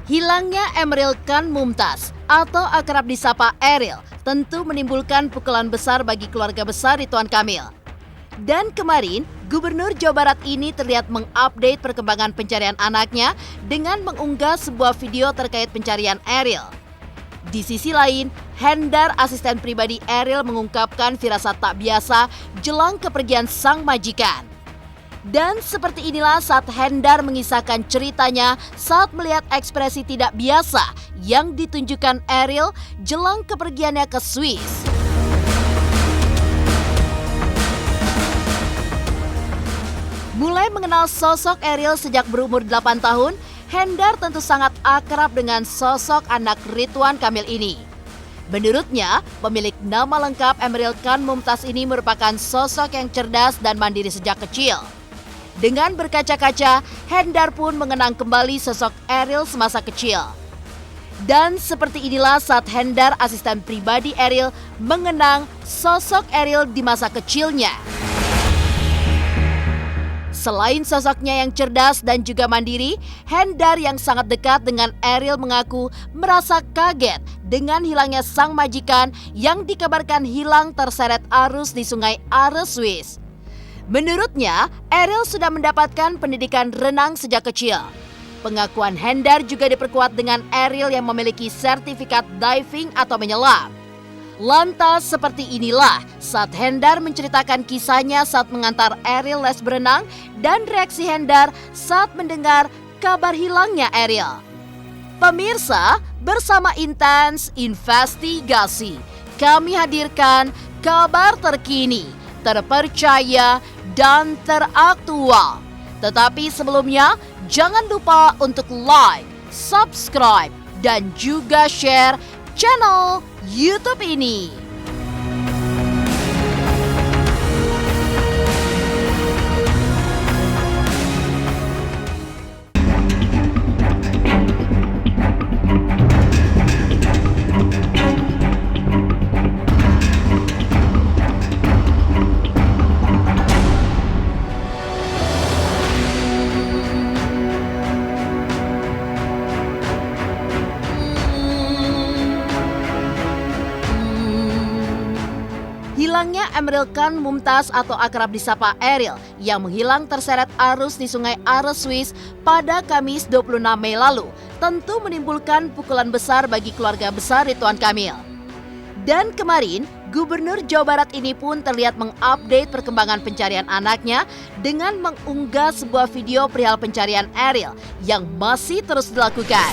Hilangnya Emeril Khan Mumtaz atau akrab disapa Eril tentu menimbulkan pukulan besar bagi keluarga besar Ridwan Kamil. Dan kemarin, Gubernur Jawa Barat ini terlihat mengupdate perkembangan pencarian anaknya dengan mengunggah sebuah video terkait pencarian Eril. Di sisi lain, Hendar, asisten pribadi Eril, mengungkapkan firasat tak biasa jelang kepergian sang majikan. Dan seperti inilah saat Hendar mengisahkan ceritanya saat melihat ekspresi tidak biasa yang ditunjukkan Eril jelang kepergiannya ke Swiss. Mulai mengenal sosok Eril sejak berumur 8 tahun, Hendar tentu sangat akrab dengan sosok anak Ridwan Kamil ini. Menurutnya, pemilik nama lengkap Emeril Khan Mumtaz ini merupakan sosok yang cerdas dan mandiri sejak kecil. Dengan berkaca-kaca, Hendar pun mengenang kembali sosok Eril semasa kecil. Dan seperti inilah saat Hendar, asisten pribadi Eril, mengenang sosok Eril di masa kecilnya. Selain sosoknya yang cerdas dan juga mandiri, Hendar yang sangat dekat dengan Eril mengaku merasa kaget dengan hilangnya sang majikan yang dikabarkan hilang terseret arus di Sungai Are, Swiss. Menurutnya, Eril sudah mendapatkan pendidikan renang sejak kecil. Pengakuan Hendar juga diperkuat dengan Eril yang memiliki sertifikat diving atau menyelam. Lantas seperti inilah saat Hendar menceritakan kisahnya saat mengantar Eril les berenang dan reaksi Hendar saat mendengar kabar hilangnya Eril. Pemirsa, bersama Intens Investigasi, kami hadirkan kabar terkini, terpercaya, dan teraktual. Tetapi sebelumnya, jangan lupa untuk like, subscribe, dan juga share channel YouTube ini. Hilangnya Emeril Khan Mumtaz atau akrab disapa Eril yang menghilang terseret arus di Sungai Are, Swiss pada Kamis 26 Mei lalu tentu menimbulkan pukulan besar bagi keluarga besar Ridwan Kamil. Dan kemarin, Gubernur Jawa Barat ini pun terlihat mengupdate perkembangan pencarian anaknya dengan mengunggah sebuah video perihal pencarian Eril yang masih terus dilakukan.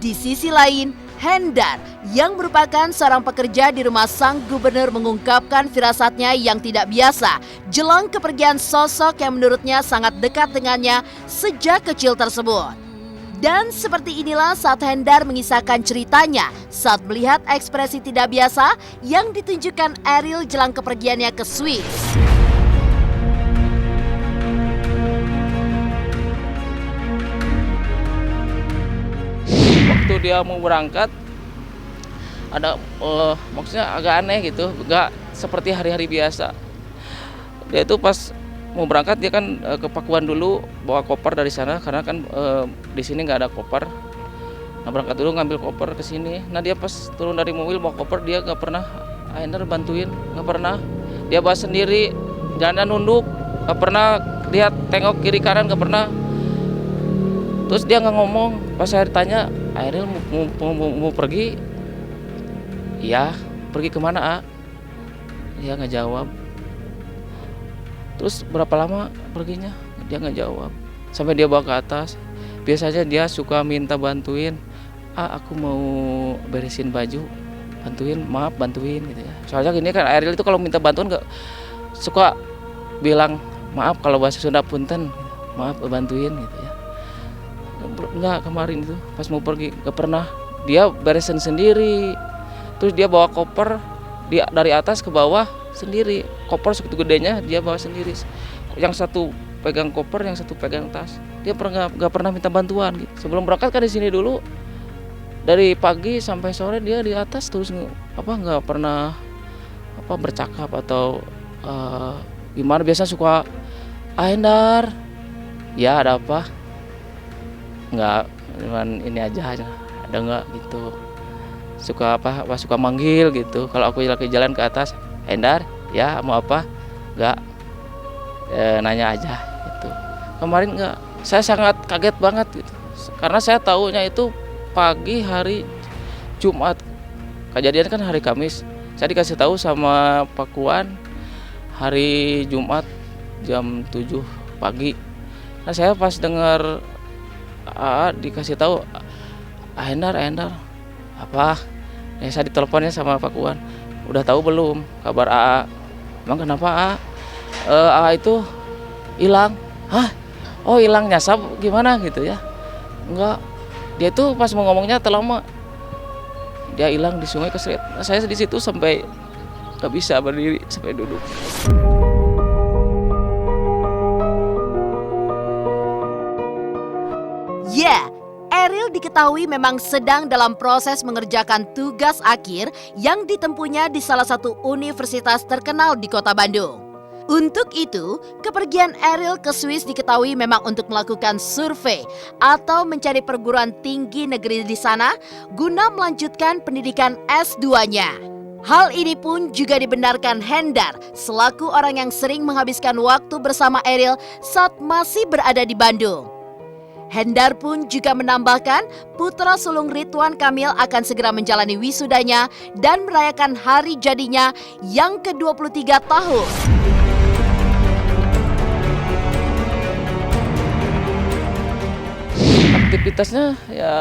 Di sisi lain, Hendar yang merupakan seorang pekerja di rumah sang gubernur mengungkapkan firasatnya yang tidak biasa jelang kepergian sosok yang menurutnya sangat dekat dengannya sejak kecil tersebut. Dan seperti inilah saat Hendar mengisahkan ceritanya saat melihat ekspresi tidak biasa yang ditunjukkan Eril jelang kepergiannya ke Swiss. Waktu dia mau berangkat ada maksudnya agak aneh gitu, nggak seperti hari-hari biasa. Dia itu pas mau berangkat dia kan ke Pakuan dulu bawa koper dari sana karena kan di sini nggak ada koper. Nah berangkat dulu ngambil koper ke sini. Nah dia pas turun dari mobil bawa koper dia nggak pernah Ender bantuin, nggak pernah. Dia bawa sendiri, jalannya nunduk, nggak pernah lihat tengok kiri kanan, nggak pernah. Terus dia nggak ngomong. Pas saya ditanya, Eril mau pergi? Iya, pergi kemana, A? Dia nggak jawab. Terus berapa lama perginya? Dia nggak jawab. Sampai dia bawa ke atas. Biasanya dia suka minta bantuin. Aku mau beresin baju, bantuin, maaf bantuin gitu ya. Soalnya gini kan, Eril itu kalau minta bantuan nggak suka bilang maaf, kalau bahasa Sunda punten, maaf bantuin gitu ya. Enggak, kemarin itu pas mau pergi nggak pernah. Dia beresin sendiri. Terus dia bawa koper dari atas ke bawah sendiri. Koper segitu gedenya dia bawa sendiri. Yang satu pegang koper, yang satu pegang tas. Dia nggak pernah minta bantuan gitu. Sebelum berangkat kan di sini dulu. Dari pagi sampai sore dia di atas terus nggak pernah bercakap atau gimana. Biasa suka Hendar, ya ada apa? Enggak, cuman ini aja, ada nggak gitu. Suka suka manggil gitu. Kalau aku lagi jalan ke atas, Hendar, ya mau apa? Enggak, nanya aja gitu. Kemarin enggak, saya sangat kaget banget gitu. Karena saya tahunya itu pagi hari Jumat. Kejadian kan hari Kamis. Saya dikasih tahu sama Pakuan hari Jumat jam 7 pagi. Nah, saya pas dengar dikasih tahu, Hendar, apa? Saya diteleponnya sama Pakuan. Udah tahu belum kabar AA? Emang kenapa AA? AA itu hilang. Hah? Oh, hilang nyasar gimana gitu ya? Enggak. Dia tuh pas mau ngomongnya terlama. Dia hilang di sungai keseret. Nah, saya di situ sampai nggak bisa berdiri, sampai duduk. Ya, Ariel diketahui memang sedang dalam proses mengerjakan tugas akhir yang ditempuhnya di salah satu universitas terkenal di Kota Bandung. Untuk itu, kepergian Ariel ke Swiss diketahui memang untuk melakukan survei atau mencari perguruan tinggi negeri di sana guna melanjutkan pendidikan S2-nya. Hal ini pun juga dibenarkan Hendar selaku orang yang sering menghabiskan waktu bersama Ariel saat masih berada di Bandung. Hendar pun juga menambahkan putra sulung Ridwan Kamil akan segera menjalani wisudanya dan merayakan hari jadinya yang ke-23 tahun. Aktivitasnya ya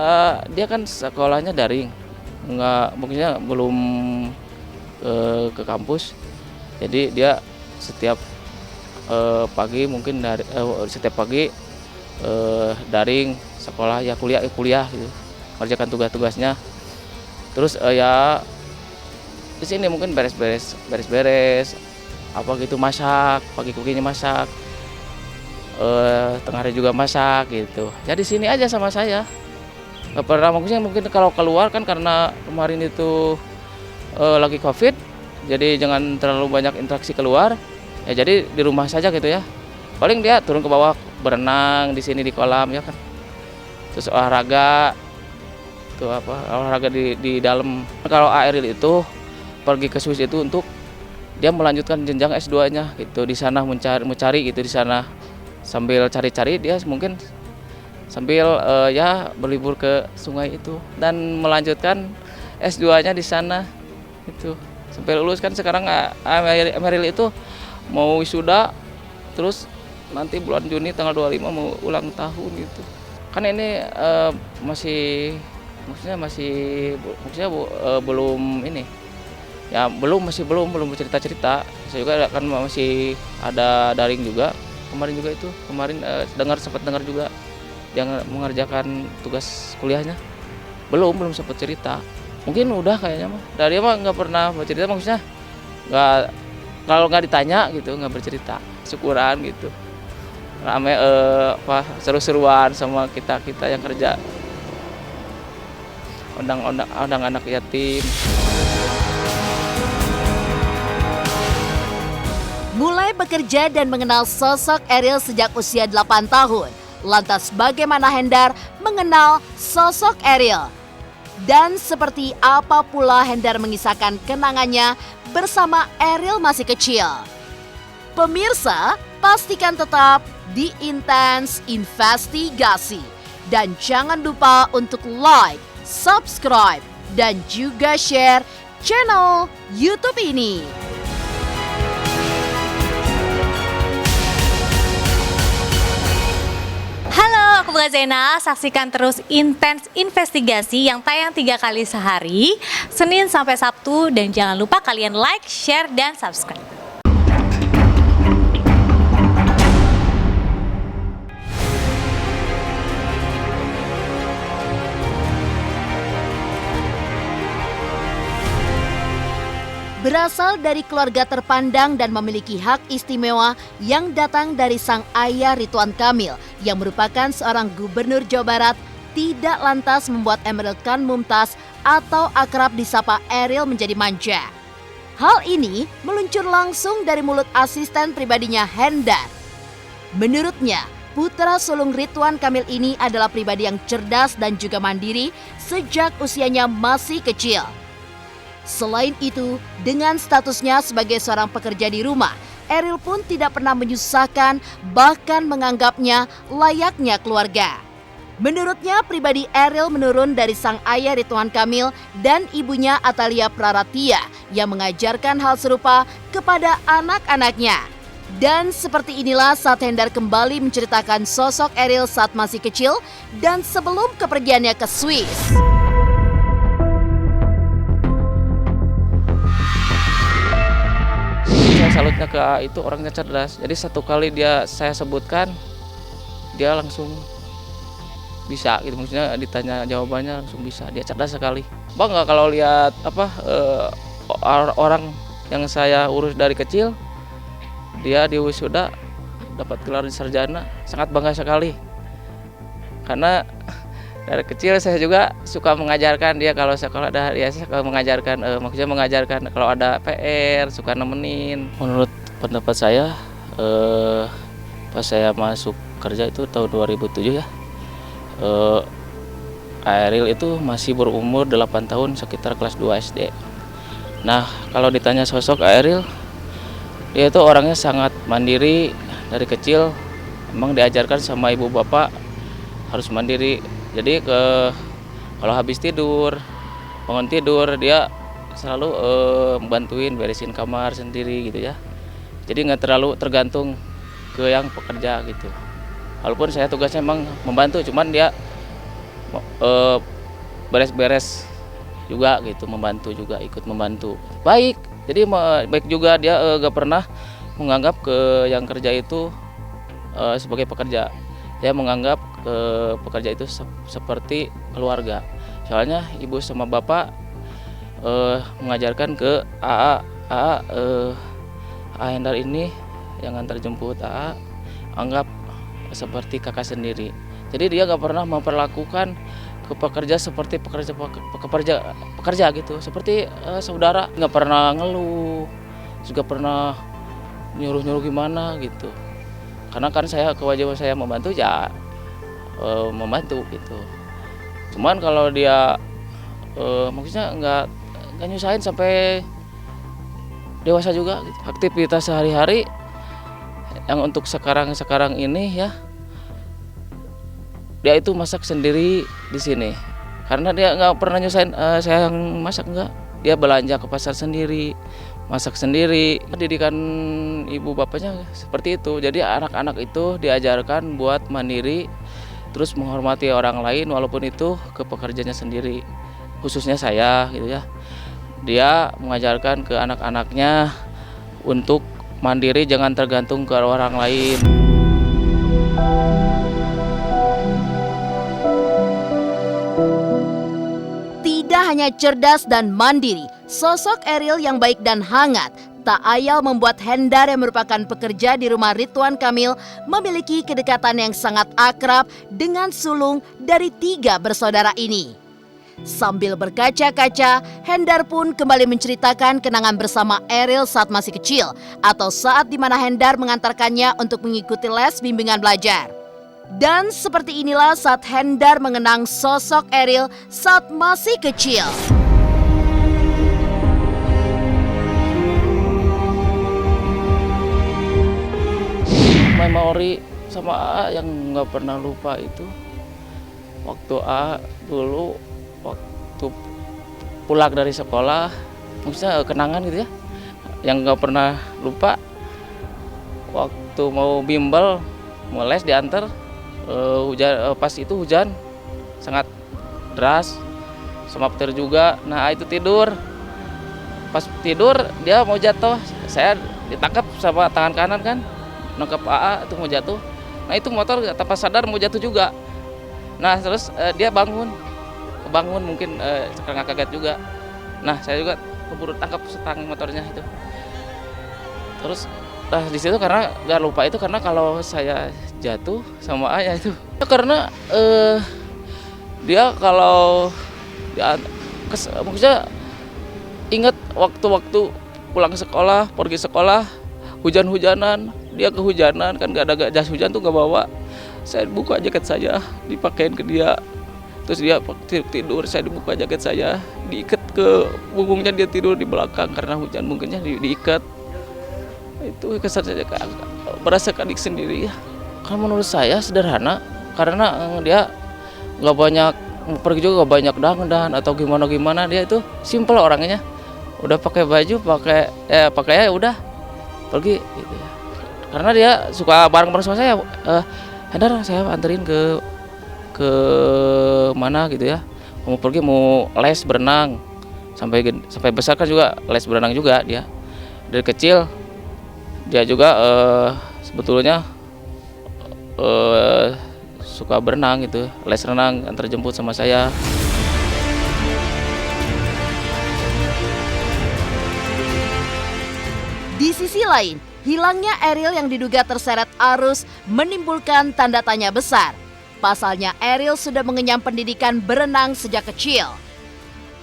dia kan sekolahnya daring, mungkinnya belum ke kampus. Jadi dia setiap pagi mungkin setiap pagi daring sekolah, ya kuliah gitu, mengerjakan tugas-tugasnya. Terus ya di sini mungkin beres-beres apa gitu, masak pagi-paginya masak, tengah hari juga masak gitu. Ya di sini aja sama saya, nggak pernah. Mungkin kalau keluar kan karena kemarin itu lagi COVID, jadi jangan terlalu banyak interaksi keluar. Ya jadi di rumah saja gitu ya. Paling dia turun ke bawah berenang di sini di kolam ya kan. Terus olahraga di dalam. Kalau Ariel itu pergi ke Swiss itu untuk dia melanjutkan jenjang S2-nya gitu, di sana mencari gitu di sana. Sambil cari-cari dia mungkin sambil ya berlibur ke sungai itu dan melanjutkan S2-nya di sana itu sampai lulus. Kan sekarang Ariel itu mau wisuda, terus nanti bulan Juni tanggal 25 mau ulang tahun gitu. Kan ini belum ini. Ya belum bercerita-cerita. Saya juga kan masih ada daring juga. Kemarin sempat dengar juga yang mengerjakan tugas kuliahnya. Belum sempat cerita. Mungkin udah kayaknya mah. Dari dia mah nggak pernah bercerita, maksudnya kalau nggak ditanya gitu nggak bercerita. Syukuran gitu. Rame seru-seruan sama kita yang kerja. Undang anak yatim. Mulai bekerja dan mengenal sosok Ariel sejak usia 8 tahun. Lantas bagaimana Hendar mengenal sosok Ariel? Dan seperti apa pula Hendar mengisahkan kenangannya bersama Ariel masih kecil? Pemirsa, pastikan tetap di Intens Investigasi. Dan jangan lupa untuk like, subscribe, dan juga share channel YouTube ini. Halo, aku Bunga Zena. Saksikan terus Intens Investigasi yang tayang 3 kali sehari, Senin sampai Sabtu. Dan jangan lupa kalian like, share, dan subscribe. Berasal dari keluarga terpandang dan memiliki hak istimewa yang datang dari sang ayah Ridwan Kamil yang merupakan seorang gubernur Jawa Barat, tidak lantas membuat Emeril Khan Mumtaz atau akrab disapa Ariel menjadi manja. Hal ini meluncur langsung dari mulut asisten pribadinya Hendar. Menurutnya, Putra sulung Ridwan Kamil ini adalah pribadi yang cerdas dan juga mandiri sejak usianya masih kecil. Selain itu, dengan statusnya sebagai seorang pekerja di rumah, Eril pun tidak pernah menyusahkan, bahkan menganggapnya layaknya keluarga. Menurutnya, pribadi Eril menurun dari sang ayah Ridwan Kamil dan ibunya Atalia Praratia yang mengajarkan hal serupa kepada anak-anaknya. Dan seperti inilah saat Hendar kembali menceritakan sosok Eril saat masih kecil dan sebelum kepergiannya ke Swiss. Saya salutnya ke AA itu orangnya cerdas. Jadi satu kali saya sebutkan, dia langsung bisa gitu. Maksudnya ditanya jawabannya langsung bisa. Dia cerdas sekali. Bangga kalau lihat orang yang saya urus dari kecil, dia di wisuda dapat gelar sarjana, sangat bangga sekali. Karena dari kecil saya juga suka mengajarkan dia kalau sekolah, dia suka mengajarkan, maksudnya mengajarkan kalau ada PR, suka nemenin. Menurut pendapat saya, pas saya masuk kerja itu tahun 2007 ya, Eril itu masih berumur 8 tahun, sekitar kelas 2 SD. Nah, kalau ditanya sosok Eril, dia itu orangnya sangat mandiri dari kecil, emang diajarkan sama ibu bapak harus mandiri. Jadi kalau habis tidur, bangun tidur, dia selalu membantuin beresin kamar sendiri gitu ya. Jadi nggak terlalu tergantung ke yang pekerja gitu. Walaupun saya tugasnya emang membantu, cuman dia beres-beres juga gitu, membantu juga, ikut membantu. Baik. Jadi baik juga, dia gak pernah menganggap ke yang kerja itu sebagai pekerja. Dia menganggap pekerja itu seperti keluarga. Soalnya ibu sama bapak mengajarkan ke AA Hendar ini yang antar jemput AA, anggap seperti kakak sendiri. Jadi dia gak pernah memperlakukan ke pekerja seperti pekerja gitu, seperti saudara. Nggak pernah ngeluh, juga pernah nyuruh gimana gitu. Karena kan kewajiban saya membantu ya membantu gitu. Cuman kalau dia maksudnya nggak nyusahin sampai dewasa juga gitu. Aktivitas sehari-hari yang untuk sekarang ini ya, dia itu masak sendiri di sini. Karena dia nggak pernah nyusahin saya yang masak, enggak. Dia belanja ke pasar sendiri, masak sendiri. Pendidikan ibu bapaknya seperti itu. Jadi anak-anak itu diajarkan buat mandiri, terus menghormati orang lain walaupun itu ke pekerjanya sendiri. Khususnya saya gitu ya. Dia mengajarkan ke anak-anaknya untuk mandiri, jangan tergantung ke orang lain. Tidak hanya cerdas dan mandiri, sosok Eril yang baik dan hangat tak ayal membuat Hendar yang merupakan pekerja di rumah Ridwan Kamil memiliki kedekatan yang sangat akrab dengan sulung dari 3 bersaudara ini. Sambil berkaca-kaca, Hendar pun kembali menceritakan kenangan bersama Eril saat masih kecil atau saat di mana Hendar mengantarkannya untuk mengikuti les bimbingan belajar. Dan seperti inilah saat Hendar mengenang sosok Eril saat masih kecil. Memori sama AA yang nggak pernah lupa itu waktu AA dulu waktu pulang dari sekolah, maksudnya kenangan gitu ya, yang nggak pernah lupa waktu mau bimbel, mau les diantar. Hujan, pas itu hujan sangat deras, sama petir juga. Nah itu tidur, pas tidur dia mau jatuh, saya ditangkap sama tangan kanan kan, nangkep AA itu mau jatuh. Nah itu motor tanpa sadar mau jatuh juga. Nah terus dia kebangun mungkin karena kaget juga. Nah saya juga keburu tangkap setang motornya itu. Terus di situ karena gak lupa itu, karena kalau saya jatuh sama ayah itu karena dia kalau maksudnya ingat waktu-waktu pulang sekolah, pergi sekolah, hujan-hujanan, dia kehujanan kan, gak ada jas hujan tuh gak bawa. Saya buka jaket saya, dipakein ke dia. Terus dia tidur, saya dibuka jaket saya, diikat ke punggungnya, dia tidur di belakang karena hujan, mungkinnya diikat. Itu kesan saya berasa adik sendiri ya. Kalau menurut saya sederhana, karena dia nggak banyak pergi juga, nggak banyak dandan atau gimana, dia itu simple orangnya. Udah pakai baju, pakai ya udah pergi gitu ya. Karena dia suka bareng-bareng sama saya. Hendar, saya anterin ke mana gitu ya. Mau pergi, mau les berenang. Sampai besar kan juga les berenang juga dia. Dari kecil dia juga sebetulnya suka berenang gitu. Les renang, antar jemput sama saya. Di sisi lain, hilangnya Ariel yang diduga terseret arus menimbulkan tanda tanya besar. Pasalnya Ariel sudah mengenyam pendidikan berenang sejak kecil.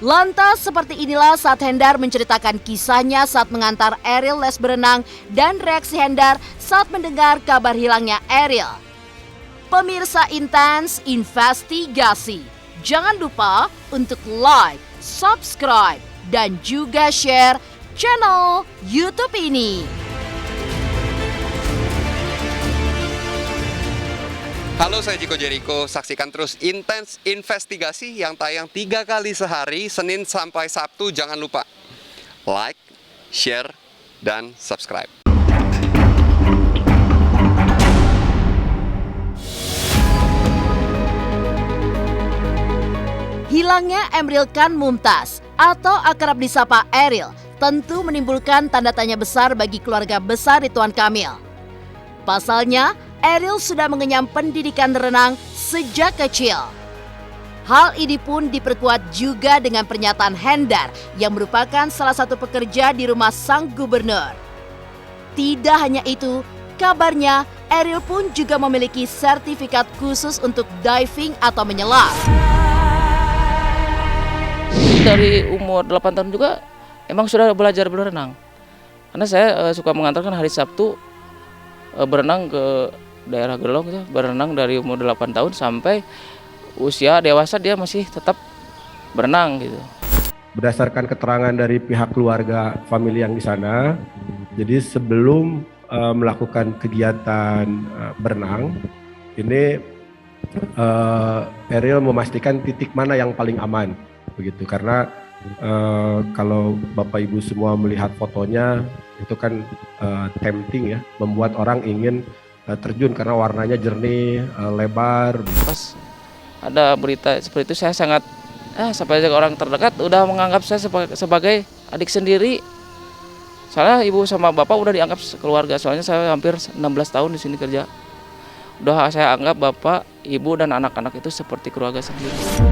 Lantas seperti inilah saat Hendar menceritakan kisahnya saat mengantar Ariel les berenang dan reaksi Hendar saat mendengar kabar hilangnya Ariel. Pemirsa Intens Investigasi, jangan lupa untuk like, subscribe, dan juga share channel YouTube ini. Halo, saya Jiko Jericho. Saksikan terus Intens Investigasi yang tayang 3 kali sehari, Senin sampai Sabtu. Jangan lupa like, share, dan subscribe. Hilangnya Emeril Khan Mumtaz atau akrab disapa Ariel tentu menimbulkan tanda tanya besar bagi keluarga besar Ridwan Kamil. Pasalnya, Ariel sudah mengenyam pendidikan renang sejak kecil. Hal ini pun diperkuat juga dengan pernyataan Hendar yang merupakan salah satu pekerja di rumah sang gubernur. Tidak hanya itu, kabarnya Ariel pun juga memiliki sertifikat khusus untuk diving atau menyelam. Dari umur 8 tahun juga emang sudah belajar berenang. Karena saya suka mengantarkan hari Sabtu berenang ke daerah Gelong gitu, berenang dari umur 8 tahun sampai usia dewasa dia masih tetap berenang gitu. Berdasarkan keterangan dari pihak keluarga famili yang di sana, jadi sebelum melakukan kegiatan berenang, ini Ariel memastikan titik mana yang paling aman, begitu. Karena kalau Bapak Ibu semua melihat fotonya, itu kan tempting ya, membuat orang ingin terjun karena warnanya jernih, lebar. Pas ada berita seperti itu, saya sangat sampai orang terdekat udah menganggap saya sebagai adik sendiri. Soalnya ibu sama bapak udah dianggap keluarga, soalnya saya hampir 16 tahun di sini kerja. Udah saya anggap bapak, ibu, dan anak-anak itu seperti keluarga sendiri.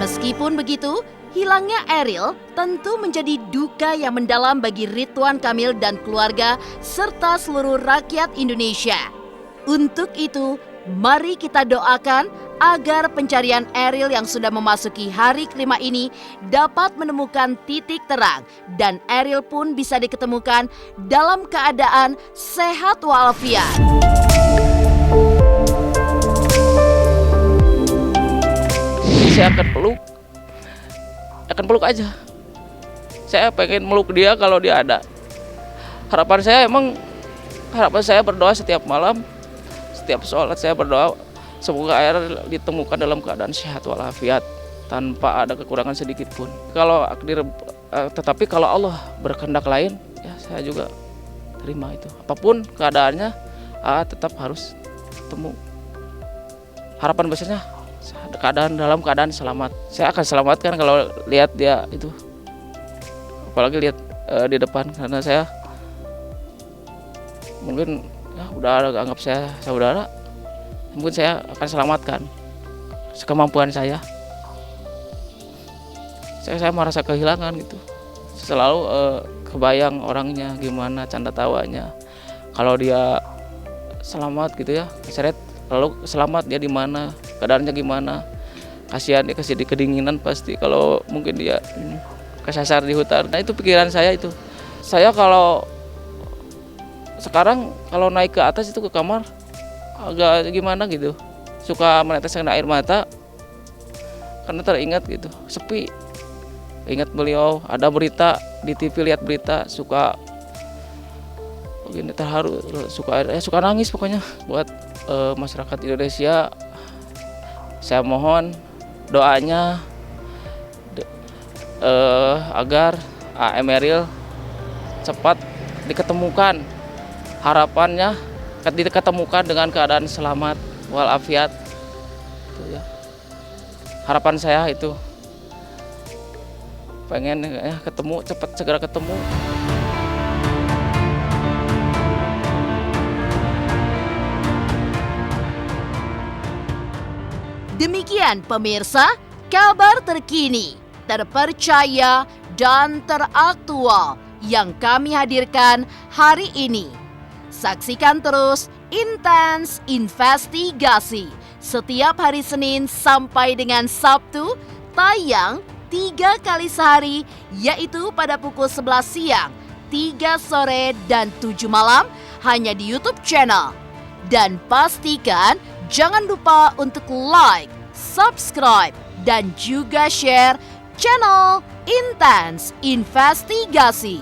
Meskipun begitu, hilangnya Ariel tentu menjadi duka yang mendalam bagi Ridwan Kamil dan keluarga serta seluruh rakyat Indonesia. Untuk itu, mari kita doakan agar pencarian Ariel yang sudah memasuki hari kelima ini dapat menemukan titik terang dan Ariel pun bisa diketemukan dalam keadaan sehat walafiat. Saya akan peluk aja. Saya pengen meluk dia kalau dia ada. Harapan saya berdoa setiap malam, setiap sholat saya berdoa semoga Ariel ditemukan dalam keadaan sehat walafiat tanpa ada kekurangan sedikit pun. Tetapi kalau Allah berkehendak lain, ya saya juga terima itu. Apapun keadaannya, tetap harus ketemu. Harapan besarnya dalam keadaan selamat. Saya akan selamatkan kalau lihat dia itu, apalagi lihat di depan, karena saya mungkin udah anggap saya saudara, mungkin saya akan selamatkan sekemampuan saya. Saya merasa kehilangan gitu, selalu kebayang orangnya gimana, canda tawanya. Kalau dia selamat gitu ya, seret lalu selamat dia di mana, keadaannya gimana. Kasihan dia kasih di kedinginan pasti kalau mungkin dia kesasar di hutan. Nah itu pikiran saya itu. Saya kalau sekarang kalau naik ke atas itu ke kamar agak gimana gitu, suka meneteskan air mata karena teringat gitu, sepi. Ingat beliau, ada berita di TV, lihat berita, suka begini terharu, suka nangis pokoknya. Buat masyarakat Indonesia, saya mohon doanya agar AM Eril cepat diketemukan, harapannya diketemukan dengan keadaan selamat walafiat. Itu ya. Harapan saya itu, pengen ya ketemu, cepat segera ketemu. Demikian pemirsa, kabar terkini, terpercaya dan teraktual yang kami hadirkan hari ini. Saksikan terus Intens Investigasi setiap hari Senin sampai dengan Sabtu, tayang 3 kali sehari, yaitu pada pukul 11 siang, 3 sore, dan 7 malam hanya di YouTube channel. Dan pastikan jangan lupa untuk like, subscribe, dan juga share channel Intens Investigasi.